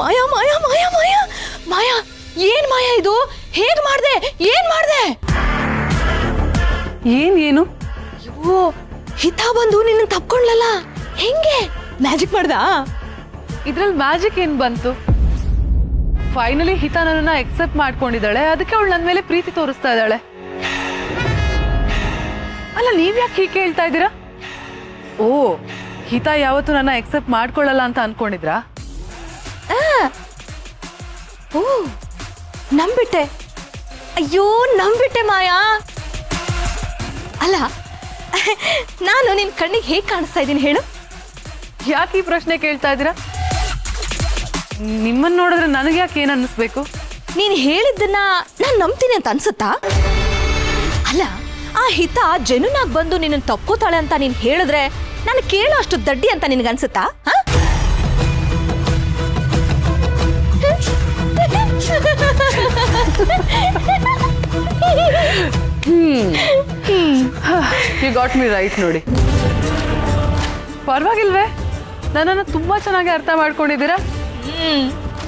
ಮಾಯಾ ಮಾಯಾ ಮಾಯಾ ಮಾಯಾ ಮಾಯಾ, ಏನ್ ಮಾಯಾ ಇದು? ಹೇಗ್ ಮಾಡ್ದೆ? ಏನ್ ಮಾಡ್ದೆ? ಏನು? ಅಯ್ಯೋ, ಹಿತ ಬಂದು ನಿನ್ನ ತಪ್ಕೊಂಡ್ಲಲ್ಲ, ಹೆಂಗೆ ಮ್ಯಾಜಿಕ್ ಮಾಡ್ದ? ಇದ್ರಲ್ಲಿ ಮ್ಯಾಜಿಕ್ ಏನ್ ಬಂತು? ಫೈನಲಿ ಹಿತ ನನ್ನನ್ನ ಎಕ್ಸೆಪ್ಟ್ ಮಾಡ್ಕೊಂಡಿದ್ದಾಳೆ, ಅದಕ್ಕೆ ಅವಳು ನನ್ನ ಮೇಲೆ ಪ್ರೀತಿ ತೋರಿಸ್ತಾ ಇದ್ದಾಳೆ. ಅಲ್ಲ, ನೀವ್ ಯಾಕೆ ಹೀಗೆ ಹೇಳ್ತಾ ಇದ್ದೀರಾ? ಓ, ಹಿತ ಯಾವತ್ತು ನನ್ನ ಎಕ್ಸೆಪ್ಟ್ ಮಾಡ್ಕೊಳ್ಳಲ್ಲ ಅಂತ ಅನ್ಕೊಂಡಿದ್ರಾ? ಓ, ನಂಬಿಟ್ಟೆ. ಅಯ್ಯೋ, ನಂಬಿಟ್ಟೆ ಮಾಯಾ. ಅಲ್ಲ, ನಾನು ನಿನ್ ಕಣ್ಣಿಗೆ ಹೇಗೆ ಕಾಣಿಸ್ತಾ ಇದ್ದೀನಿ ಹೇಳು? ಯಾಕೆ ಈ ಪ್ರಶ್ನೆ ಕೇಳ್ತಾ ಇದ್ದೀರಾ? ನಿಮ್ಮನ್ನ ನೋಡಿದ್ರೆ ನನಗೆ ಯಾಕೆ ಏನ್ ಅನ್ನಿಸ್ಬೇಕು? ನೀನ್ ಹೇಳಿದ್ದನ್ನ ನಾನು ನಂಬ್ತೀನಿ ಅಂತ ಅನ್ಸುತ್ತಾ? ಅಲ್ಲ, ಆ ಹಿತ ಜನುನಾಗ್ ಬಂದು ನಿನ್ನ ತಪ್ಕೋತಾಳೆ ಅಂತ ನೀನ್ ಹೇಳಿದ್ರೆ ನಾನು ಕೇಳೋ ಅಷ್ಟು ದಡ್ಡಿ ಅಂತ ನಿನಗನ್ಸುತ್ತಾ? ಯು ಗಾಟ್ ಮಿ ರೈಟ್ ನೋಡಿ. ಪರವಾಗಿಲ್ವೇ, ನನ್ನನ್ನು ತುಂಬಾ ಚೆನ್ನಾಗಿ ಅರ್ಥ ಮಾಡ್ಕೊಂಡಿದ್ದೀರಾ.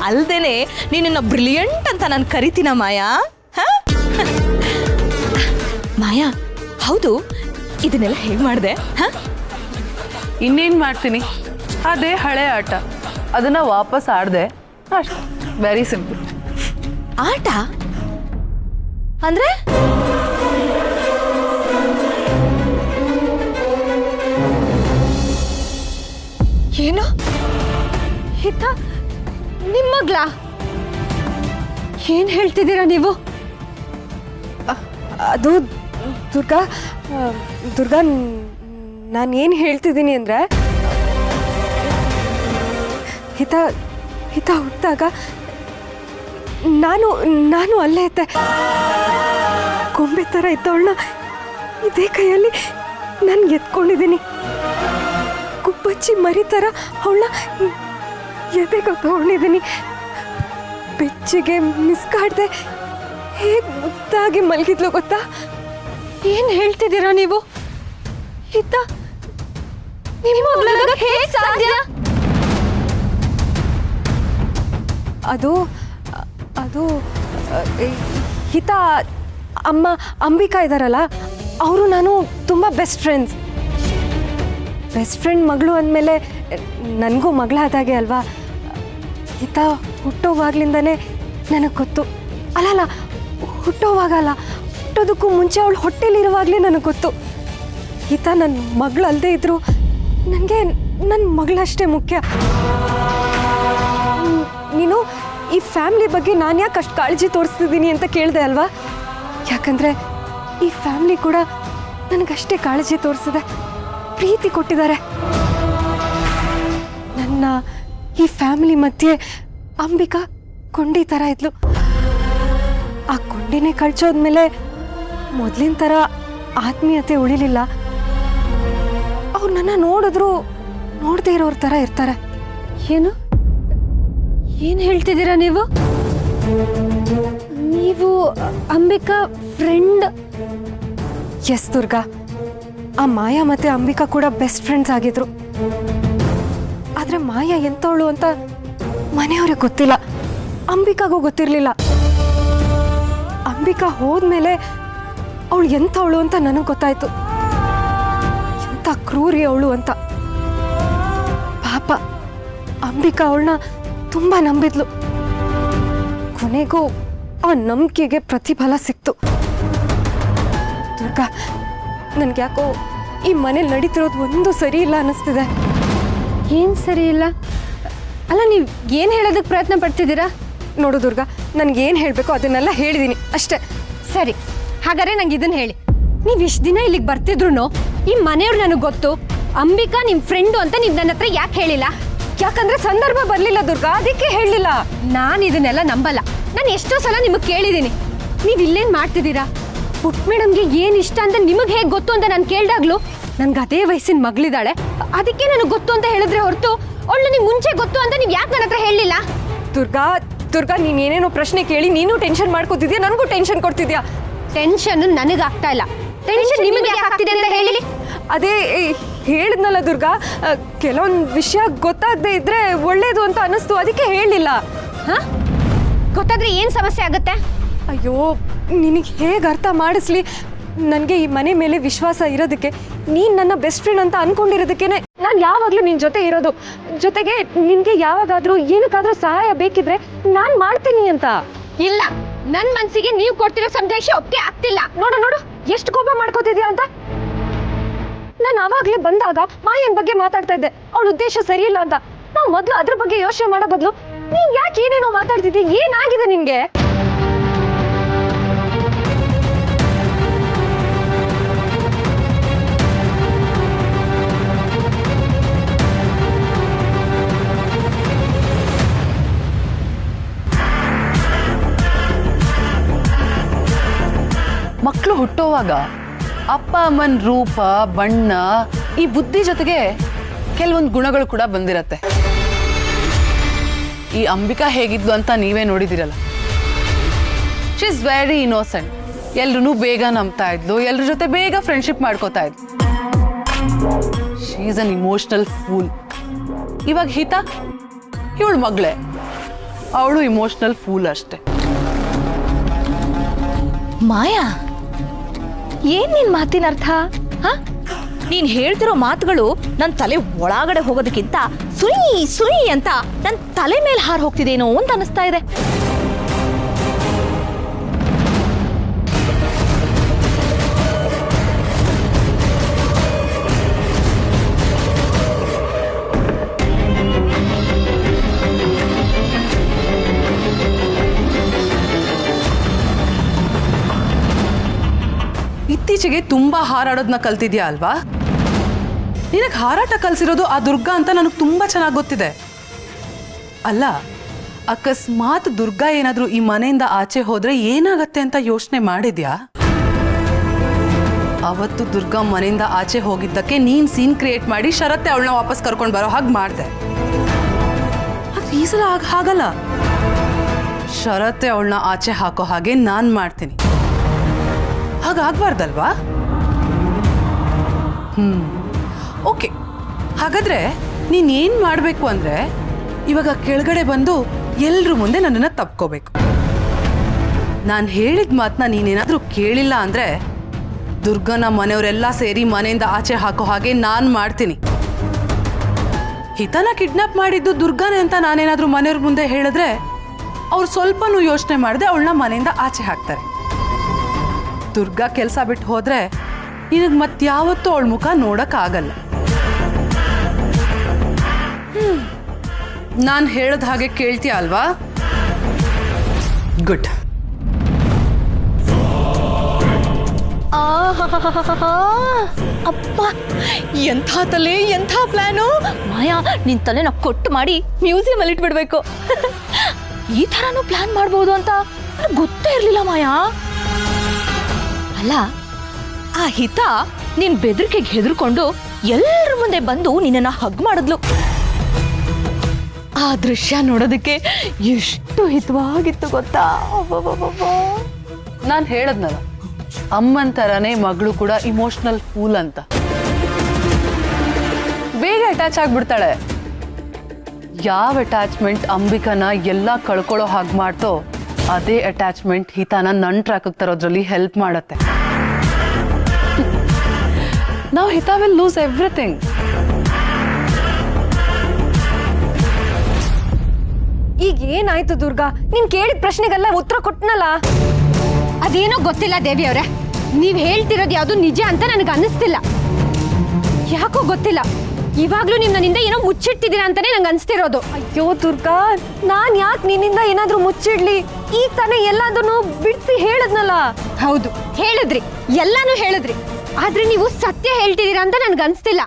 ಅಲ್ದೇನೆ ನೀನನ್ನ ಬ್ರಿಲಿಯಂಟ್ ಅಂತ ನಾನು ಕರಿತೀನ ಮಾಯಾ. ಮಾಯಾ, ಹೌದು, ಇದನ್ನೆಲ್ಲ ಹೇಗ್ ಮಾಡ್ದೆ? ಇನ್ನೇನ್ ಮಾಡ್ತೀನಿ, ಅದೇ ಹಳೆ ಆಟ, ಅದನ್ನ ವಾಪಸ್ ಆಡ್ದೆ ಅಷ್ಟೇ. Very simple. ಆಟ ಅಂದ್ರೆ? ಏನು? ಹಿತ ನಿಮ್ಮಗ್ಲ? ಏನ್ ಹೇಳ್ತಿದ್ದೀರಾ ನೀವು? ಅದು ದುರ್ಗಾ, ದುರ್ಗಾ, ನಾನು ಏನು ಹೇಳ್ತಿದ್ದೀನಿ ಅಂದರೆ, ಹಿತ ಹಿತ ಹುಟ್ಟಿದಾಗ ನಾನು ಅಲ್ಲೇ ಇದ್ದೆ. ಗೊಂಬೆ ಥರ ಇದ್ದವಳನ್ನ ಇದೇ ಕೈಯಲ್ಲಿ ನಾನು ಎತ್ಕೊಂಡಿದ್ದೀನಿ. ಗುಬ್ಬಚ್ಚಿ ಮರಿ ಥರ ಅವಳನ್ನ ಎದೆಗೆ ತಗೊಂಡಿದ್ದೀನಿ. ಬೆಚ್ಚಿಗೆ ಮಿಸ್ಕಾಡ್ದೆ ಹೇಗೆ ಮುದ್ದಾಗಿ ಮಲಗಿದ್ಲು ಗೊತ್ತಾ? ಏನ್ ಹೇಳ್ತಿದ್ದೀರಾ ನೀವು? ಹಿತ ನಿಮ್ಮ ಹೇಗೆ ಸಾಧ್ಯ? ಅದು ಅದು ಹಿತ ಅಮ್ಮ ಅಂಬಿಕಾ ಇದ್ದಾರಲ್ಲ, ಅವರು ನಾನು ತುಂಬ ಬೆಸ್ಟ್ ಫ್ರೆಂಡ್ ಮಗಳು ಅಂದಮೇಲೆ ನನಗೂ ಮಗಳಾದಾಗೆ ಅಲ್ವಾ. ಹಿತ ಹುಟ್ಟೋವಾಗ್ಲಿಂದನೇ ನನಗೆ ಗೊತ್ತು. ಅಲ್ಲಲ್ಲ, ಹುಟ್ಟೋವಾಗಲ್ಲ, ಹುಟ್ಟೋದಕ್ಕೂ ಮುಂಚೆ ಅವಳು ಹೊಟ್ಟೆಲಿರುವಾಗಲೇ ನನಗೆ ಗೊತ್ತು. ಹಿತ ನನ್ನ ಮಗಳು ಅಲ್ಲದೆ ಇದ್ದರೂ ನನಗೆ ನನ್ನ ಮಗಳಷ್ಟೇ ಮುಖ್ಯ. ನೀನು ಈ ಫ್ಯಾಮ್ಲಿ ಬಗ್ಗೆ ನಾನು ಯಾಕೆ ಅಷ್ಟು ಕಾಳಜಿ ತೋರಿಸ್ತಿದ್ದೀನಿ ಅಂತ ಕೇಳಿದೆ ಅಲ್ವಾ? ಯಾಕಂದರೆ ಈ ಫ್ಯಾಮ್ಲಿ ಕೂಡ ನನಗಷ್ಟೇ ಕಾಳಜಿ ತೋರಿಸಿದೆ, ಪ್ರೀತಿ ಕೊಟ್ಟಿದ್ದಾರೆ. ನನ್ನ ಈ ಫ್ಯಾಮಿಲಿ ಮಧ್ಯೆ ಅಂಬಿಕಾ ಕೊಂಡಿ ಥರ ಇದ್ಲು. ಆ ಕೊಂಡಿನೇ ಕಳ್ಚೋದ್ಮೇಲೆ ಮೊದಲಿನ ಥರ ಆತ್ಮೀಯತೆ ಉಳಿಲಿಲ್ಲ. ಅವ್ರು ನನ್ನ ನೋಡಿದ್ರು ನೋಡದೇ ಇರೋರ ಥರ ಇರ್ತಾರೆ. ಏನು ಹೇಳ್ತಿದ್ದೀರಾ ನೀವು? ನೀವು ಅಂಬಿಕಾ ಫ್ರೆಂಡ್? ಎಸ್ ದುರ್ಗಾ, ಆ ಮಾಯಾ ಮತ್ತೆ ಅಂಬಿಕಾ ಕೂಡ ಬೆಸ್ಟ್ ಫ್ರೆಂಡ್ಸ್ ಆಗಿದ್ರು. ಆದರೆ ಮಾಯಾ ಎಂಥವಳು ಅಂತ ಮನೆಯವ್ರಿಗೆ ಗೊತ್ತಿಲ್ಲ, ಅಂಬಿಕಾಗೂ ಗೊತ್ತಿರಲಿಲ್ಲ. ಅಂಬಿಕಾ ಹೋದ್ಮೇಲೆ ಅವಳು ಎಂಥವಳು ಅಂತ ನನಗೆ ಗೊತ್ತಾಯ್ತು. ಎಂಥ ಕ್ರೂರಿ ಅವಳು ಅಂತ. ಪಾಪ ಅಂಬಿಕಾ ಅವಳನ್ನ ತುಂಬ ನಂಬಿದ್ಲು. ಕೊನೆಗೂ ಆ ನಂಬಿಕೆಗೆ ಪ್ರತಿಫಲ ಸಿಕ್ತು. ದುರ್ಗಾ, ನನಗ್ಯಾಕೋ ಈ ಮನೇಲಿ ನಡೀತಿರೋದು ಒಂದು ಸರಿ ಇಲ್ಲ ಅನ್ನಿಸ್ತಿದೆ. ಏನು ಸರಿ ಇಲ್ಲ? ಅಲ್ಲ, ನೀವು ಏನು ಹೇಳೋದಕ್ಕೆ ಪ್ರಯತ್ನ ಪಡ್ತಿದ್ದೀರಾ? ನೋಡು ದುರ್ಗಾ, ನನಗೇನು ಹೇಳಬೇಕು ಅದನ್ನೆಲ್ಲ ಹೇಳಿದ್ದೀನಿ ಅಷ್ಟೇ. ಸರಿ, ಹಾಗಾದ್ರೆ ನಂಗೆ ಇದನ್ನ ಹೇಳಿ. ನೀವು ಇಷ್ಟು ದಿನ ಇಲ್ಲಿಗೆ ಬರ್ತಿದ್ರು ಈ ಮನೆಯವ್ರು ನನಗೆ ಗೊತ್ತು, ಅಂಬಿಕಾ ನಿಮ್ಮ ಫ್ರೆಂಡು ಅಂತ ನೀವು ನನ್ನ ಹತ್ರ ಯಾಕೆ ಹೇಳಿಲ್ಲ? ಯಾಕಂದ್ರೆ ಸಂದರ್ಭ ಬರಲಿಲ್ಲ ದುರ್ಗಾ, ಅದಕ್ಕೆ ಹೇಳಲಿಲ್ಲ. ನಾನು ಇದನ್ನೆಲ್ಲ ನಂಬಲ್ಲ. ನಾನು ಎಷ್ಟೋ ಸಲ ನಿಮಗೆ ಕೇಳಿದ್ದೀನಿ, ನೀವು ಇಲ್ಲೇನು ಮಾಡ್ತಿದ್ದೀರಾ? ಪುಟ್ ಮೇಡಮ್ಗೆ ಏನು ಇಷ್ಟ ಅಂತ ನಿಮಗೆ ಹೇಗೆ ಗೊತ್ತು ಅಂತ ನಾನು ಕೇಳಿದಾಗ್ಲೂ ನನ್ಗೆ ಅದೇ ವಯಸ್ಸಿನ ಮಗಳಿದ್ದಾಳೆ, ಅದಕ್ಕೆ ನನಗೆ ಗೊತ್ತು ಅಂತ ಹೇಳಿದ್ರೆ ಹೊರತು ಅವಳು ನನಗೆ ಮುಂಚೆ ಗೊತ್ತು ಅಂತ ನೀವು ಯಾಕೆ ನನ್ನ ಹತ್ರ ಹೇಳಲಿಲ್ಲ? ದುರ್ಗಾ ದುರ್ಗಾ, ನೀನು ಏನೇನೋ ಪ್ರಶ್ನೆ ಕೇಳಿ ನೀನು ಟೆನ್ಷನ್ ಮಾಡ್ಕೋತಿದ್ಯಾ, ನನಗೂ ಟೆನ್ಷನ್ ಕೊಡ್ತಿದ್ಯಾ. ಟೆನ್ಷನ್ ನನಗೆ ಆಗ್ತಾ ಇಲ್ಲ, ಟೆನ್ಷನ್ ನಿಮಗೆ ಯಾಕೆ ಆಗ್ತಿದೆ ಅಂತ ಹೇಳಿ. ಅದೇ ಹೇಳಿದ್ನಲ್ಲ ದುರ್ಗಾ, ಕೆಲವೊಂದು ವಿಷಯ ಗೊತ್ತಾಗದೆ ಇದ್ರೆ ಒಳ್ಳೇದು ಅಂತ ಅನ್ನಿಸ್ತು, ಅದಕ್ಕೆ ಹೇಳಿಲ್ಲ. ಹಾ, ಗೊತ್ತಾದ್ರೆ ಏನು ಸಮಸ್ಯೆ ಆಗುತ್ತೆ? ಅಯ್ಯೋ, ನಿನಗೆ ಹೇಗೆ ಅರ್ಥ ಮಾಡಿಸ್ಲಿ? ನನಗೆ ಈ ಮನೆ ಮೇಲೆ ವಿಶ್ವಾಸ ಇರೋದಕ್ಕೆ, ನೀನು ನನ್ನ ಬೆಸ್ಟ್ ಫ್ರೆಂಡ್ ಅಂತ ಅನ್ಕೊಂಡಿರೋದಕ್ಕೇನೆ ನಾನು ಯಾವಾಗಲೂ ನಿನ್ನ ಜೊತೆ ಇರೋದು. ಜೊತೆಗೆ ನಿನಗೆ ಯಾವಾಗಾದರೂ ಏನಕ್ಕಾದ್ರೂ ಸಹಾಯ ಬೇಕಿದ್ರೆ ನಾನು ಮಾಡ್ತೀನಿ ಅಂತ. ಇಲ್ಲ, ನನ್ನ ಮನಸ್ಸಿಗೆ ನೀವು ಕೊಡ್ತಿರೋ ಸಂದೇಶ ಒಪ್ಪಿಗೆ ಆಗ್ತಿಲ್ಲ. ನೋಡು ನೋಡು ಎಷ್ಟು ಕೋಪ ಮಾಡ್ಕೋತಿದ್ಯಾ ಅಂತ. ನಾನು ಆವಾಗಲೇ ಬಂದಾಗ ಮಾಯನ್ ಬಗ್ಗೆ ಮಾತಾಡ್ತಾ ಇದ್ದೆ, ಅವಳ ಉದ್ದೇಶ ಸರಿ ಇಲ್ಲ ಅಂತ. ನಾವು ಮೊದಲು ಅದ್ರ ಬಗ್ಗೆ ಯೋಚನೆ ಮಾಡೋ ಬದಲು ನೀನ್ ಯಾಕೆ ಏನೇನೋ ಮಾತಾಡ್ತಿದ್ದೆ? ಏನಾಗಿದೆ ನಿನ್ಗೆ? ಮಕ್ಕಳು ಹುಟ್ಟೋವಾಗ ಅಪ್ಪ ಅಮ್ಮನ ರೂಪ, ಬಣ್ಣ, ಈ ಬುದ್ಧಿ ಜೊತೆಗೆ ಕೆಲವೊಂದು ಗುಣಗಳು ಕೂಡ ಬಂದಿರತ್ತೆ. ಈ ಅಂಬಿಕಾ ಹೇಗಿದ್ಲು ಅಂತ ನೀವೇ ನೋಡಿದಿರಲ್ಲ. She is very innocent. ಎಲ್ರೂ ಬೇಗ ನಂಬ್ತಾ ಇದ್ಲು, ಎಲ್ರ ಜೊತೆ ಬೇಗ ಫ್ರೆಂಡ್ಶಿಪ್ ಮಾಡ್ಕೋತಾ ಇದ್ಲು. She is an emotional fool. ಇವಾಗ ಹಿತಾ ಇವಳು ಮಗಳೇ, ಅವಳು ಇಮೋಷನಲ್ ಫೂಲ್ ಅಷ್ಟೆ. ಮಾಯಾ, ಏನ್ ನಿನ್ ಮಾತಿನ ಅರ್ಥ? ನೀನ್ ಹೇಳ್ತಿರೋ ಮಾತುಗಳು ನನ್ನ ತಲೆ ಒಳಗಡೆ ಹೋಗೋದಕ್ಕಿಂತ ಸುಯಿ ಸುಯಿ ಅಂತ ನನ್ನ ತಲೆ ಮೇಲೆ ಹಾರ್ ಹೋಗ್ತಿದೇನೋ ಅಂತ ಅನಿಸ್ತಾ ಇದೆ. ಇತ್ತೀಚೆಗೆ ತುಂಬಾ ಹಾರಾಡೋದನ್ನ ಕಲ್ತಿದ್ಯಾ ಅಲ್ವಾ? ನಿನಗೆ ಹಾರಾಟ ಕಲ್ಸಿರೋದು ಆ ದುರ್ಗಾ ಅಂತ ನನಗೆ ತುಂಬಾ ಚೆನ್ನಾಗಿ ಗೊತ್ತಿದೆ. ಅಲ್ಲ, ಅಕಸ್ಮಾತ್ ದುರ್ಗಾ ಏನಾದ್ರೂ ಈ ಮನೆಯಿಂದ ಆಚೆ ಹೋದ್ರೆ ಏನಾಗತ್ತೆ ಅಂತ ಯೋಚನೆ ಮಾಡಿದ್ಯಾ? ಅವತ್ತು ದುರ್ಗಾ ಮನೆಯಿಂದ ಆಚೆ ಹೋಗಿದ್ದಕ್ಕೆ ನೀನ್ ಸೀನ್ ಕ್ರಿಯೇಟ್ ಮಾಡಿ ಶರತ್ತೆ ಅವಳನ್ನ ವಾಪಸ್ ಕರ್ಕೊಂಡು ಬರೋ ಹಾಗೆ ಮಾಡಿದೆ. ಆದ್ರೆ ಈ ಸಲ ಹಾಗಲ್ಲ. ಶರತ್ತೆ ಅವಳನ್ನ ಆಚೆ ಹಾಕೋ ಹಾಗೆ ನಾನ್ ಮಾಡ್ತೀನಿ. ಹಾಗಾಗ್ಬಾರ್ದಲ್ವಾ? ಓಕೆ, ಹಾಗಾದ್ರೆ ನೀನ್ ಏನ್ ಮಾಡ್ಬೇಕು ಅಂದ್ರೆ ಇವಾಗ ಕೆಳಗಡೆ ಬಂದು ಎಲ್ರ ಮುಂದೆ ನನ್ನನ್ನ ತಪ್ಕೋಬೇಕು. ನಾನು ಹೇಳಿದ ಮಾತನ್ನ ನೀನೇನಾದ್ರೂ ಕೇಳಿಲ್ಲ ಅಂದ್ರೆ ದುರ್ಗನ ಮನೆಯವರೆಲ್ಲ ಸೇರಿ ಮನೆಯಿಂದ ಆಚೆ ಹಾಕೋ ಹಾಗೆ ನಾನ್ ಮಾಡ್ತೀನಿ. ಹಿತನ ಕಿಡ್ನಾಪ್ ಮಾಡಿದ್ದು ದುರ್ಗಾನೇ ಅಂತ ನಾನೇನಾದ್ರೂ ಮನೆಯವ್ರ ಮುಂದೆ ಹೇಳಿದ್ರೆ ಅವ್ರು ಸ್ವಲ್ಪನೂ ಯೋಚನೆ ಮಾಡದೆ ಅವಳನ್ನ ಮನೆಯಿಂದ ಆಚೆ ಹಾಕ್ತಾರೆ. ದುರ್ಗಾ ಕೆಲಸ ಬಿಟ್ಟು ಹೋದ್ರೆ ನಿನಗೆ ಮತ್ಯಾವತ್ತೂ ಅವಳ ಮುಖ ನೋಡಕ್ ಆಗಲ್ಲ. ನಾನು ಹೇಳದ ಹಾಗೆ ಕೇಳ್ತೀಯ ಅಲ್ವಾ? ಗುಡ್. ಅಪ್ಪ, ಎಂಥ ತಲೆ, ಎಂಥ ಪ್ಲಾನು! ಮಾಯಾ, ನಿನ್ ತಲೆನ ಕೊಟ್ಟು ಮಾಡಿ ಮ್ಯೂಸಿಯಂ ಅಲ್ಲಿ ಇಟ್ಬಿಡ್ಬೇಕು. ಈ ಥರನೂ ಪ್ಲಾನ್ ಮಾಡ್ಬೋದು ಅಂತ ಗೊತ್ತೇ ಇರ್ಲಿಲ್ಲ ಮಾಯಾ. ಅಲ್ಲ, ಆ ಹಿತ ನಿನ್ ಬೆದರಿಕೆಗೆ ಹೆದರ್ಕೊಂಡು ಎಲ್ಲರ ಮುಂದೆ ಬಂದು ನಿನ್ನನ್ನ ಹಗ್ ಮಾಡಿದ್ಲು. ಆ ದೃಶ್ಯ ನೋಡೋದಕ್ಕೆ ಎಷ್ಟು ಹಿತವಾಗಿತ್ತು ಗೊತ್ತಾ? ನಾನು ಹೇಳದ್ನಲ್ಲ, ಅಮ್ಮನ ಥರನೇ ಮಗಳು ಕೂಡ ಇಮೋಷನಲ್ ಫೂಲ್ ಅಂತ. ಬೇಗ ಅಟ್ಯಾಚ್ ಆಗ್ಬಿಡ್ತಾಳೆ. ಯಾವ ಅಟ್ಯಾಚ್ಮೆಂಟ್ ಅಂಬಿಕನ ಎಲ್ಲ ಕಳ್ಕೊಳ್ಳೋ ಹಾಗೆ ಮಾಡ್ತೋ ಅದೇ ಅಟ್ಯಾಚ್ಮೆಂಟ್ ಹಿತಾನ ನನ್ನ ಟ್ರ್ಯಾಕಿಗೆ ತರೋದ್ರಲ್ಲಿ ಹೆಲ್ಪ್ ಮಾಡತ್ತೆ. ನಾವು ಹಿತಾ ವಿಲ್ ಲೂಸ್ ಎವ್ರಿಥಿಂಗ್. ಈಗ ಏನಾಯ್ತು ದುರ್ಗಾ? ನೀನ್ ಕೇಳಿದ ಪ್ರಶ್ನೆಗೆಲ್ಲ ಉತ್ತರ ಕೊಟ್ಟನಲ್ಲ. ಅದೇನೋ ಗೊತ್ತಿಲ್ಲ ದೇವಿ ಅವರೇ, ನೀವ್ ಹೇಳ್ತಿರೋದು ಯಾವುದು ನಿಜ ಅಂತ ನನಗೆ ಅನ್ನಿಸ್ತಿಲ್ಲ. ಯಾಕೋ ಗೊತ್ತಿಲ್ಲ, ಇವಾಗ್ಲೂ ನೀವು ನನ್ನಿಂದ ಏನೋ ಮುಚ್ಚಿಡ್ತಿದ್ದೀರಾ ಅಂತಾನೆ ನಂಗೆ ಅನ್ಸ್ತಿರೋದು. ಅಯ್ಯೋ ದುರ್ಗಾ, ನಾನ್ ಯಾಕೆ ನಿನ್ನಿಂದ ಏನಾದ್ರೂ ಮುಚ್ಚಿಡ್ಲಿ? ಈಗ ತಾನೇ ಎಲ್ಲದನ್ನು ಬಿಡಿಸಿ ಹೇಳಿದ್ನಲ್ಲ. ಹೌದು, ಹೇಳಿದ್ರಿ, ಎಲ್ಲಾನು ಹೇಳಿದ್ರಿ. ಆದ್ರೆ ನೀವು ಸತ್ಯ ಹೇಳ್ತಿದ್ದೀರಾ ಅಂತ ನನ್ಗೆ ಅನ್ಸ್ತಿಲ್ಲ.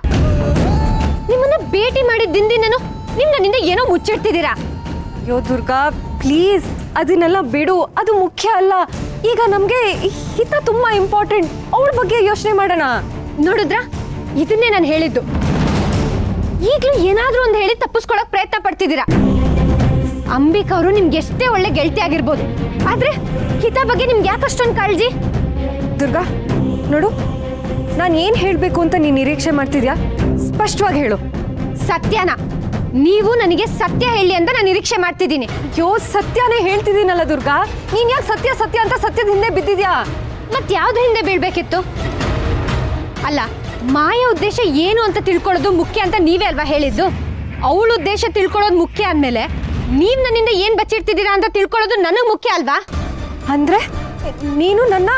ನಿಮ್ಮನ್ನ ಭೇಟಿ ಮಾಡಿದ ದಿನದಿಂದನೂ ನೀವು ನನ್ನಿಂದ ಏನೋ ಮುಚ್ಚಿಡ್ತಿದ್ದೀರಾ. ಅಯ್ಯೋ ದುರ್ಗಾ, ಪ್ಲೀಸ್ ಅದನ್ನೆಲ್ಲ ಬಿಡು, ಅದು ಮುಖ್ಯ ಅಲ್ಲ. ಈಗ ನಮ್ಗೆ ಹಿತ ತುಂಬಾ ಇಂಪಾರ್ಟೆಂಟ್. ಅವಳ ಬಗ್ಗೆ ಯೋಚನೆ ಮಾಡೋಣ. ನೋಡಿದ್ರಾ, ಇದನ್ನೇ ನಾನು ಹೇಳಿದ್ದು. ಈಗಲೂ ಏನಾದ್ರೂ ಒಂದು ಹೇಳಿ ತಪ್ಪಿಸ್ಕೊಳಕ್ ಪ್ರಯತ್ನ ಪಡ್ತಿದ್ದೀರಾ. ಅಂಬಿಕಾ ಅವರು ನಿಮ್ಗೆ ಎಷ್ಟೇ ಒಳ್ಳೆ ಗೆಳತಿ ಆಗಿರ್ಬೋದು, ಆದ್ರೆ ಹಿತ ಬಗ್ಗೆ ನಿಮ್ಗೆ ಯಾಕಷ್ಟೊಂದು ಕಾಳಜಿ? ದುರ್ಗಾ ನೋಡು, ನಾನು ಏನು ಹೇಳಬೇಕು ಅಂತ ನೀನು ನಿರೀಕ್ಷೆ ಮಾಡ್ತಿದ್ಯಾ? ಸ್ಪಷ್ಟವಾಗಿ ಹೇಳು. ಸತ್ಯನ. ನೀವು ನನಗೆ ಸತ್ಯ ಹೇಳಿ ಅಂತ ನಾನು ನಿರೀಕ್ಷೆ ಮಾಡ್ತಿದ್ದೀನಿ. ಅಯ್ಯೋ ಸತ್ಯನೇ ಹೇಳ್ತಿದ್ದೀನಲ್ಲ ದುರ್ಗಾ, ನೀನ್ ಯಾಕೆ ಸತ್ಯ ಸತ್ಯ ಅಂತ ಸತ್ಯದ ಹಿಂದೆ ಬಿದ್ದಿದ್ಯಾ? ಮತ್ತೆ ಯಾವ್ದು ಹಿಂದೆ ಬೀಳ್ಬೇಕಿತ್ತು? ಅಲ್ಲ, ಮಾಯ ಉದ್ದೇಶ ಏನು ಅಂತ ತಿಳ್ಕೊಳ್ಳೋದು ಮುಖ್ಯ ಅಂತ ನೀವೇ ಅಲ್ವಾ ಹೇಳಿದ್ದು? ಅವಳ ಉದ್ದೇಶ ತಿಳ್ಕೊಳ್ಳೋದು ಮುಖ್ಯ ಅಂದಮೇಲೆ ನೀವ್ ನನ್ನಿಂದ ಏನ್ ಬಚ್ಚಿಡ್ತಿದ್ದೀರಾ ಅಂತ ತಿಳ್ಕೊಳ್ಳೋದು ನನಗೆ ಮುಖ್ಯ ಅಲ್ವಾ? ಅಂದ್ರೆ ನೀನು ನನ್ನ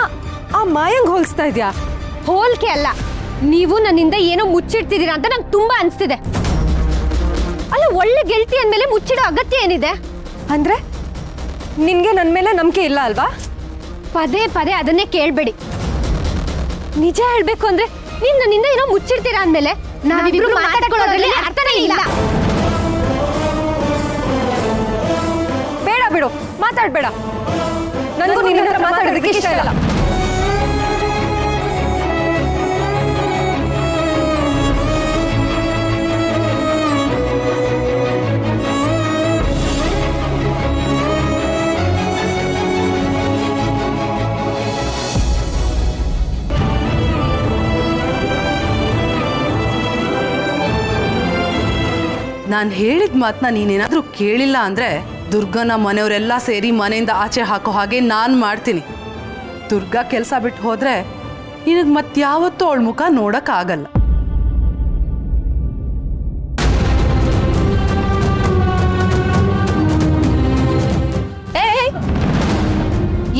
ಆ ಮಾಯಂಗ್ ಹೋಲಿಸ್ತಾ ಇದ್ಯಾ? ಹೋಲ್ಕೆ ಅಲ್ಲ, ನೀವು ನನ್ನಿಂದ ಏನೋ ಮುಚ್ಚಿಡ್ತಿದ್ದೀರಾ ಅಂತ ನಂಗೆ ತುಂಬಾ ಅನ್ಸ್ತಿದೆ. ಅಲ್ಲ, ಒಳ್ಳೆ ಗೆಳತಿ ಅಂದ್ಮೇಲೆ ಮುಚ್ಚಿಡೋ ಅಗತ್ಯ ಏನಿದೆ? ಅಂದ್ರೆ ನಿನ್ಗೆ ನನ್ನ ಮೇಲೆ ನಂಬಿಕೆ ಇಲ್ಲ ಅಲ್ವಾ? ಪದೇ ಪದೇ ಅದನ್ನೇ ಕೇಳ್ಬೇಡಿ. ನಿಜ ಹೇಳ್ಬೇಕು ಅಂದ್ರೆ ನೀವ್ ನನ್ನಿಂದ ಏನೋ ಮುಚ್ಚಿಡ್ತೀರಾ ಅಂದ್ಮೇಲೆ ನಾವಿಬ್ರು ಮಾತಾಡ್ಕೊಳ್ಳೋದ್ರಲ್ಲಿ ಅರ್ಥನೇ ಇಲ್ಲ. ಬೇಡ ಬಿಡು, ಮಾತಾಡ್ಬೇಡ. ನನಗೂ ನಿನ್ನ ಹತ್ರ ಮಾತಾಡೋದಕ್ಕೆ ಇಷ್ಟ ಇಲ್ಲ. ನಾನು ಹೇಳಿದ ಮಾತನ್ನ ನೀನೇನಾದರೂ ಕೇಳಿಲ್ಲ ಅಂದರೆ ದುರ್ಗನ ಮನೆಯವರೆಲ್ಲ ಸೇರಿ ಮನೆಯಿಂದ ಆಚೆ ಹಾಕೋ ಹಾಗೆ ನಾನು ಮಾಡ್ತೀನಿ. ದುರ್ಗಾ ಕೆಲಸ ಬಿಟ್ಟು ಹೋದರೆ ನಿನಗೆ ಮತ್ತಾವತ್ತೂ ಅವಳ ಮುಖ ನೋಡೋಕ್ಕಾಗಲ್ಲ.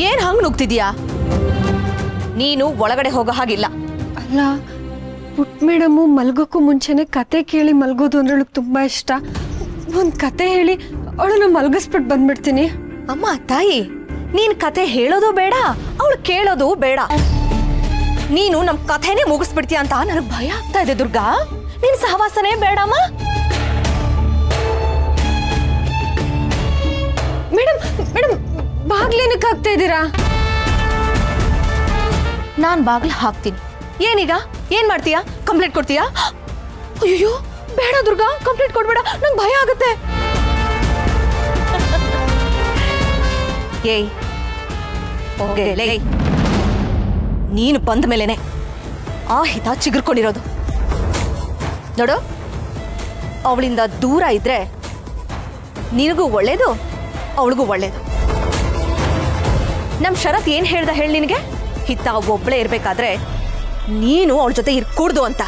ಏನ್ ಹಂಗ್ ನುಗ್ತಿದ್ಯಾ? ನೀನು ಒಳಗಡೆ ಹೋಗೋ ಹಾಗಿಲ್ಲ. ಅಲ್ಲ, ಪುಟ್ ಮೇಡಮು ಮಲ್ಗೋಕ್ಕೂ ಮುಂಚೆನೆ ಕತೆ ಕೇಳಿ ಮಲ್ಗೋದು ಅಂದ್ರೆ ಅವಳಿಗೆ ತುಂಬಾ ಇಷ್ಟ. ಒಂದು ಕತೆ ಹೇಳಿ ಅವಳನ್ನ ಮಲ್ಗಿಸ್ಬಿಟ್ಟು ಬಂದ್ಬಿಡ್ತೀನಿ. ಅಮ್ಮ ತಾಯಿ, ನೀನ್ ಕತೆ ಹೇಳೋದು ಬೇಡ, ಅವಳು ಕೇಳೋದು ಬೇಡ. ನೀನು ನಮ್ ಕಥೆನೇ ಮುಗಿಸ್ಬಿಡ್ತೀಯ ಅಂತ ನನಗೆ ಭಯ ಆಗ್ತಾ ಇದೆ ದುರ್ಗಾ. ನಿನ್ ಸಹವಾಸನೇ ಬೇಡಮ್ಮ. ಮೇಡಮ್ ಮೇಡಮ್ ಬಾಗ್ಲೇನಕ್ಕೆ ಹಾಕ್ತಾ ಇದ್ದೀರಾ? ನಾನ್ ಬಾಗ್ಲು ಹಾಕ್ತೀನಿ. ಏನೀಗ ಏನ್ ಮಾಡ್ತೀಯಾ? ಕಂಪ್ಲೇಂಟ್ ಕೊಡ್ತೀಯಾ? ಅಯ್ಯೋ ಬೇಡ ದುರ್ಗಾ, ಕಂಪ್ಲೇಂಟ್ ಕೊಡ್ಬೇಡ, ನಂಗೆ ಭಯ ಆಗುತ್ತೆ. ಏಯ್ ಓಕೆ ಲೇ, ನೀನು ಬಂದ ಮೇಲೇನೆ ಆ ಹಿತ ಚಿಗುರ್ಕೊಂಡಿರೋದು ನೋಡು. ಅವಳಿಂದ ದೂರ ಇದ್ರೆ ನಿನಗೂ ಒಳ್ಳೇದು, ಅವಳಿಗೂ ಒಳ್ಳೇದು. ನಮ್ ಶರತ್ ಏನ್ ಹೇಳ್ದ ಹೇಳಿ ನಿನಗೆ? ಹಿತ ಒಬ್ಳೇ ಇರ್ಬೇಕಾದ್ರೆ ನೀನು ಅವಳ ಜೊತೆ ಇರ್ಕೂಡ್ದು ಅಂತ.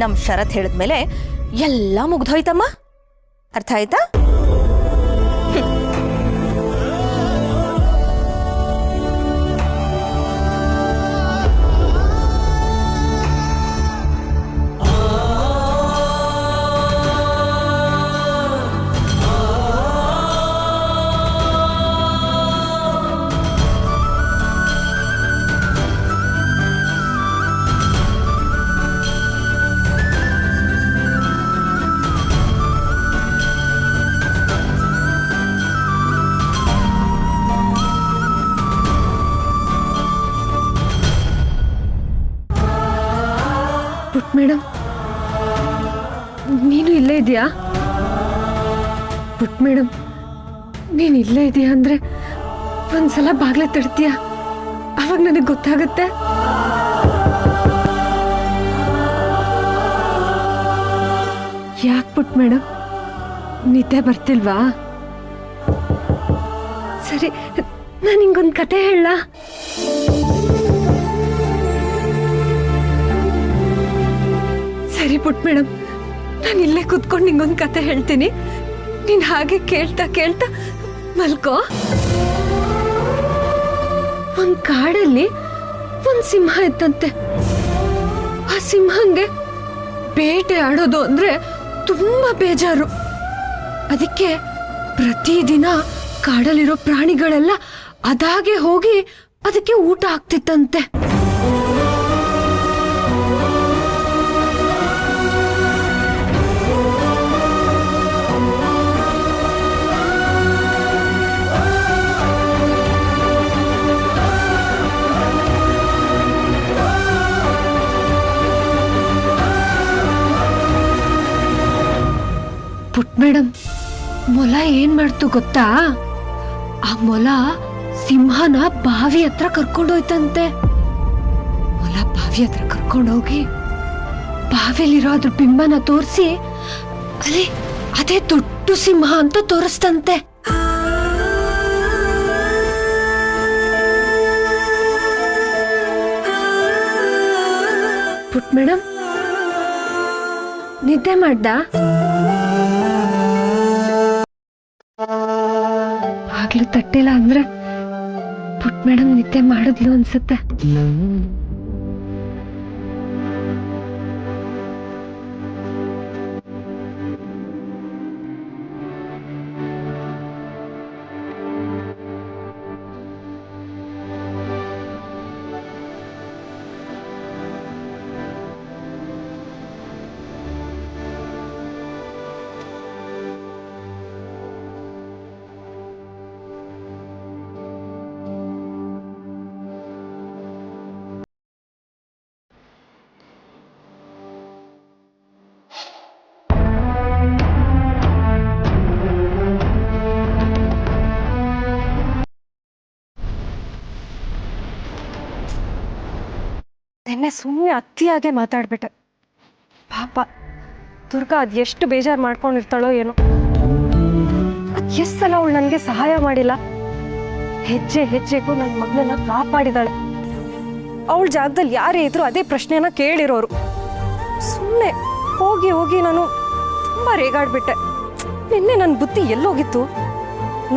ನಮ್ ಶರತ್ ಹೇಳಿದ್ಮೇಲೆ ಎಲ್ಲ ಮುಗ್ದೋಯ್ತಮ್ಮ. ಅರ್ಥ ಆಯ್ತಾ? ಪುಟ್ ಮೇಡಮ್, ನೀನು ಇಲ್ಲೇ ಇದೆಯಾ? ಪುಟ್ ಮೇಡಮ್, ನೀನು ಇಲ್ಲೇ ಇದೆಯಾ ಅಂದ್ರೆ ಒಂದ್ಸಲ ಬಾಗ್ಲ ತಡ್ತೀಯಾ? ಅವಾಗ ನನಗೆ ಗೊತ್ತಾಗುತ್ತೆ. ಯಾಕೆ ಪುಟ್ ಮೇಡಮ್, ನಿದ್ದೆ ಬರ್ತಿಲ್ವಾ? ಸರಿ, ನಾನು ಹಿಂಗೊಂದು ಕತೆ ಹೇಳ. ಸರಿ ಪುಟ್ ಮೇಡಮ್, ನಾನು ಇಲ್ಲೇ ಕೂತ್ಕೊಂಡು ನಿಂಗೊಂದು ಕತೆ ಹೇಳ್ತೀನಿ. ನೀನು ಹಾಗೆ ಕೇಳ್ತಾ ಕೇಳ್ತಾ ಮಲ್ಕೋ. ಒಂದು ಕಾಡಲ್ಲಿ ಒಂದು ಸಿಂಹ ಇತ್ತಂತೆ. ಆ ಸಿಂಹಂಗೆ ಬೇಟೆ ಆಡೋದು ಅಂದ್ರೆ ತುಂಬಾ ಬೇಜಾರು. ಅದಕ್ಕೆ ಪ್ರತಿದಿನ ಕಾಡಲ್ಲಿರೋ ಪ್ರಾಣಿಗಳೆಲ್ಲ ಅದಾಗೆ ಹೋಗಿ ಅದಕ್ಕೆ ಊಟ ಆಗ್ತಿತ್ತಂತೆ. ಪುಟ್ ಮೇಡಮ್, ಮೊಲ ಏನ್ ಮಾಡ್ತು ಗೊತ್ತಾ? ಆ ಮೊಲ ಸಿಂಹನ ಬಾವಿ ಹತ್ರ ಕರ್ಕೊಂಡೋಯ್ತಂತೆ. ಮೊಲ ಬಾವಿ ಹತ್ರ ಕರ್ಕೊಂಡೋಗಿ ಬಾವಿಲಿರೋ ಅದ್ರ ಬಿಂಬನ ತೋರಿಸಿ ಅಲ್ಲಿ ಅದೇ ದೊಡ್ಡ ಸಿಂಹ ಅಂತ ತೋರಿಸ್ತಂತೆ. ಪುಟ್ ಮೇಡಮ್ ನಿದ್ದೆ ಮಾಡ್ದ? ಆಗ್ಲೂ ತಟ್ಟಿಲ್ಲ ಅಂದ್ರೆ ಪುಟ್ ಮೇಡಮ್ ನಿದ್ದೆ ಮಾಡಿದ್ಲು ಅನ್ಸುತ್ತೆ. ನೆನ್ನೆ ಸುಮ್ಮನೆ ಅತಿಯಾಗೆ ಮಾತಾಡ್ಬಿಟ್ಟೆ. ಪಾಪ ದುರ್ಗಾ ಅದು ಎಷ್ಟು ಬೇಜಾರು ಮಾಡ್ಕೊಂಡಿರ್ತಾಳೋ ಏನೋ. ಅದು ಎಷ್ಟು ಸಲ ಅವಳು ನನಗೆ ಸಹಾಯ ಮಾಡಿಲ್ಲ. ಹೆಜ್ಜೆ ಹೆಜ್ಜೆಗೂ ನನ್ನ ಮಗನನ್ನ ಕಾಪಾಡಿದಾಳೆ. ಅವಳ ಜಾಗದಲ್ಲಿ ಯಾರೇ ಇದ್ರು ಅದೇ ಪ್ರಶ್ನೆನ ಕೇಳಿರೋರು. ಸುಮ್ಮನೆ ಹೋಗಿ ಹೋಗಿ ನಾನು ತುಂಬ ರೇಗಾಡ್ಬಿಟ್ಟೆ. ನಿನ್ನೆ ನನ್ನ ಬುದ್ಧಿ ಎಲ್ಲೋಗಿತ್ತು?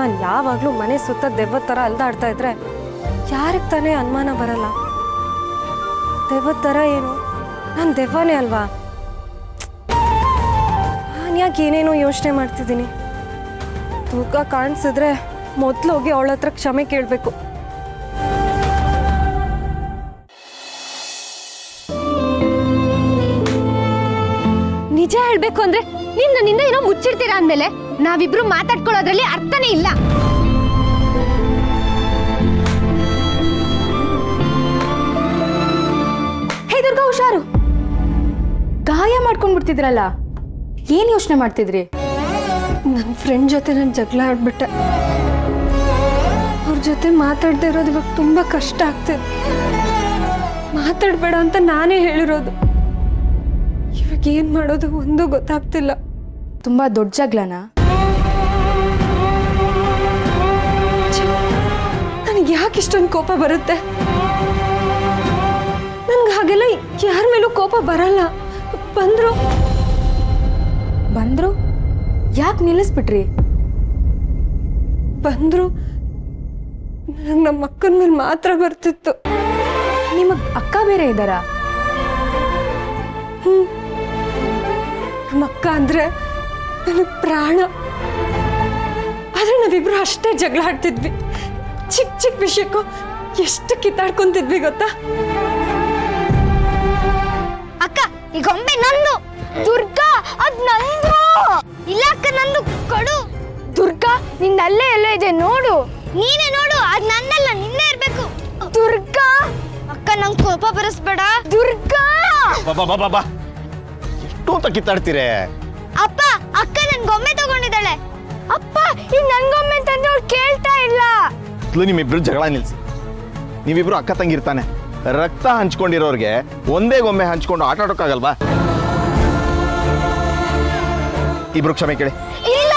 ನಾನು ಯಾವಾಗಲೂ ಮನೆ ಸುತ್ತ ದೆವ್ವದ ಥರ ಅಲ್ದಾಡ್ತಾ ಇದ್ರೆ ಯಾರಿಗೆ ತಾನೇ ಅನುಮಾನ ಬರಲ್ಲ? ದೆವ್ವದ ಥರ ಏನು? ನಾನು ದೆವ್ವನೇ ಅಲ್ವಾ? ನಾನು ಯಾಕೆ ಏನೇನೋ ಯೋಚನೆ ಮಾಡ್ತಿದ್ದೀನಿ? ದುರ್ಗಾ ಕಾಣಿಸಿದ್ರೆ ಮೊದಲು ಹೋಗಿ ಅವಳ ಹತ್ರ ಕ್ಷಮೆ ಕೇಳಬೇಕು. ನಿಜ ಹೇಳ್ಬೇಕು ಅಂದ್ರೆ ನೀನ್ ನನ್ನಿಂದ ಏನೋ ಮುಚ್ಚಿಡ್ತೀರಾ ಅಂದ್ಮೇಲೆ ನಾವಿಬ್ರು ಮಾತಾಡ್ಕೊಳ್ಳೋದ್ರಲ್ಲಿ ಅರ್ಥನೇ ಇಲ್ಲ. ಹೇ ದುರ್ಗಾ, ಹುಷಾರು. ಗಾಯ ಮಾಡ್ಕೊಂಡ್ಬಿಡ್ತಿದ್ರಲ್ಲ, ಏನ್ ಯೋಚನೆ ಮಾಡ್ತಿದ್ರಿ? ನನ್ನ ಫ್ರೆಂಡ್ ಜೊತೆ ನಾನು ಜಗಳ ಆಡ್ಬಿಟ್ಟೆ. ಅವ್ರ ಜೊತೆ ಮಾತಾಡದೆ ಇರೋದು ಇವಾಗ ತುಂಬ ಕಷ್ಟ ಆಗ್ತಿದೆ. ಮಾತಾಡಬೇಡ ಅಂತ ನಾನೇ ಹೇಳಿರೋದು. ಇವಾಗ ಏನು ಮಾಡೋದು ಒಂದೂ ಗೊತ್ತಾಗ್ತಿಲ್ಲ. ತುಂಬಾ ದೊಡ್ಡ ಜಗಳನಾ? ನನಗೆ ಯಾಕೆ ಇಷ್ಟೊಂದು ಕೋಪ ಬರುತ್ತೆ? ನನ್ಗೆ ಹಾಗೆಲ್ಲ ಯಾರ ಮೇಲೂ ಕೋಪ ಬರಲ್ಲ. ಬಂದ್ರು ಯಾಕೆ ನಿಲ್ಲಿಸ್ಬಿಟ್ರಿ? ಬಂದ್ರು ನಂಗೆ ನಮ್ಮ ಅಕ್ಕನ ಮೇಲೆ ಮಾತ್ರ ಬರ್ತಿತ್ತು. ನಿಮಗ್ ಅಕ್ಕ ಬೇರೆ ಇದ್ದಾರಾ? ನಮ್ಮ ಅಕ್ಕ ಅಂದ್ರೆ ನನಗೆ ಪ್ರಾಣ. ಆದ್ರೆ ನಾವಿಬ್ರು ಅಷ್ಟೇ ಜಗಳ ಆಡ್ತಿದ್ವಿ. ಚಿಕ್ಕ ಚಿಕ್ಕ ವಿಷಯಕ್ಕೂ ಎಷ್ಟು ಕಿತ್ತಾಡ್ಕೊಂತಿದ್ವಿ ಗೊತ್ತಾ? ಅಕ್ಕ ಈ ಗೊಂಬೆ ನಂದು. ದುರ್ಗಾ ಅದ್ ನಂದು. ಇಲ್ಲ ಅಕ್ಕ ನಂದು ಕೊಡು. ದುರ್ಗಾ ನಿಂದ ಅಲ್ಲೇ ಎಲ್ಲೋ ಇದೆ ನೋಡು. ನೀನೇ ನೋಡು, ಅದ್ ನನ್ನಲ್ಲ, ನಿನ್ನೆ ಇರ್ಬೇಕು. ದುರ್ಗಾ ಅಕ್ಕ ನಂಗೆ ಕೋಪ ಬರಿಸ್ಬೇಡ. ದುರ್ಗಾ ಬಾ ಎಷ್ಟು ಅಂತ ಕಿತ್ತಾಡ್ತೀರೆ? ಅಪ್ಪ ಅಕ್ಕ ನನ್ ಗೊಂಬೆ ತಗೊಂಡಿದ್ದಾಳೆ. ಅಪ್ಪ ಈ ನನ್ ಗೊಂಬೆ ಅಂತಂದ್ರೆ ಅವ್ಳು ಕೇಳ್ತಾ ಇಲ್ಲ. ನಿಮ್ಮಿಬ್ರು ಜಗಳ ನಿಲ್ಸಿ. ನೀವಿಬ್ರು ಅಕ್ಕ ತಂಗಿರ್ತಾನೆ. ರಕ್ತ ಹಂಚ್ಕೊಂಡಿರೋರ್ಗೆ ಒಂದೇ ಗೊಂಬೆ ಹಂಚ್ಕೊಂಡು ಆಟ ಆಡೋಕ್ಕಾಗಲ್ವಾ? ಇಬ್ರು ಕ್ಷಮೆ ಕೇಳಿ. ಇಲ್ಲ,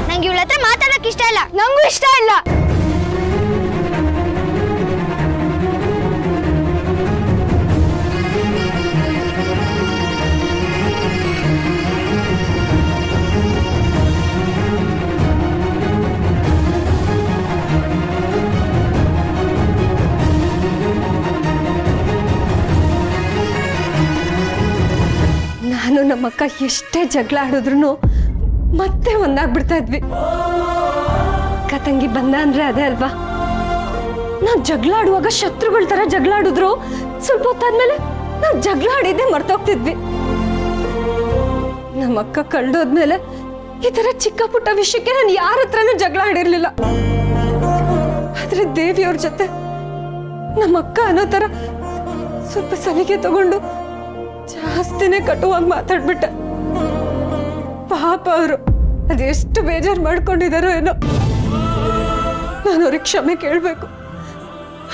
ನಂಗೆ ಇವಳ ಹತ್ರ ಮಾತಾಡಕ್ ಇಷ್ಟ ಇಲ್ಲ. ನಂಗೂ ಇಷ್ಟ ಇಲ್ಲ. ನಾನು ನಮ್ಮಕ್ಕ ಎಷ್ಟೇ ಜಗಳ ಆಡಿದ್ರು ಮತ್ತೆ ಒಂದಾಗ್ಬಿಡ್ತಾ ಇದ್ವಿ. ಅಕ್ಕ ತಂಗಿ ಬಂದ ಅಂದ್ರೆ ಅದೇ ಅಲ್ವಾ? ನಾವು ಜಗಳ ಆಡುವಾಗ ಶತ್ರುಗಳ ತರ ಜಗಳ ಆಡಿದ್ರು ಸ್ವಲ್ಪ ಹೊತ್ತಾದ್ಮೇಲೆ ನಾವು ಜಗಳ ಆಡಿದ್ದೆ ಮರ್ತೋಗ್ತಿದ್ವಿ. ನಮ್ಮಕ್ಕ ಕಳ್ದೋದ್ಮೇಲೆ ಈ ತರ ಚಿಕ್ಕ ಪುಟ್ಟ ವಿಷಯಕ್ಕೆ ನಾನು ಯಾರ ಹತ್ರನೂ ಜಗಳ ಆಡಿರ್ಲಿಲ್ಲ. ಆದ್ರೆ ದೇವಿಯವ್ರ ಜೊತೆ ನಮ್ಮಕ್ಕ ಅನ್ನೋ ತರ ಸ್ವಲ್ಪ ಸಲಿಗೆ ತಗೊಂಡು ಜಾಸ್ತಿನೇ ಕಟುವಾಗಿ ಮಾತಾಡ್ಬಿಟ್ಟೆ. ಪಾಪ ಅವರು ಅದೆಷ್ಟು ಬೇಜಾರು ಮಾಡ್ಕೊಂಡಿದಾರೋ ಏನೋ. ನಾನು ಅವ್ರಿಗೆ ಕ್ಷಮೆ ಕೇಳಬೇಕು.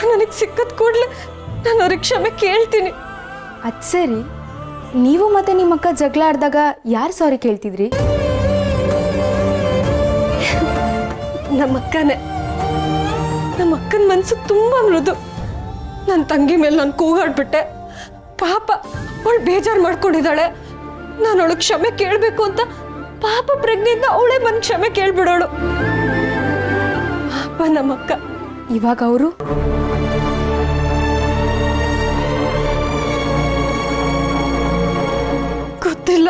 ನನಗೆ ಸಿಕ್ಕದ್ ಕೂಡಲೇ ನಾನು ಅವ್ರಿಗೆ ಕ್ಷಮೆ ಕೇಳ್ತೀನಿ. ಅದು ಸರಿ, ನೀವು ಮತ್ತೆ ನಿಮ್ಮ ಅಕ್ಕ ಜಗಳ ಆಡಿದಾಗ ಯಾರು ಸಾರಿ ಕೇಳ್ತಿದ್ರಿ? ನಮ್ಮ ಅಕ್ಕನೇ. ನಮ್ಮ ಅಕ್ಕನ ಮನಸ್ಸು ತುಂಬ ಮೃದು. ನನ್ನ ತಂಗಿ ಮೇಲೆ ನಾನು ಕೂಗಾಡ್ಬಿಟ್ಟೆ. ಪಾಪ ಅವಳು ಬೇಜಾರು ಮಾಡ್ಕೊಂಡಿದ್ದಾಳೆ. ನಾನು ಅವಳಿಗೆ ಕ್ಷಮೆ ಕೇಳಬೇಕು ಅಂತ ಪಾಪ ಪ್ರಜ್ಞೆಯಿಂದ ಅವಳೇ ಬಂದು ಕ್ಷಮೆ ಕೇಳ್ಬಿಡೋಳು. ಪಾಪ ನಮ್ಮಕ್ಕ. ಇವಾಗ ಅವರು ಗೊತ್ತಿಲ್ಲ.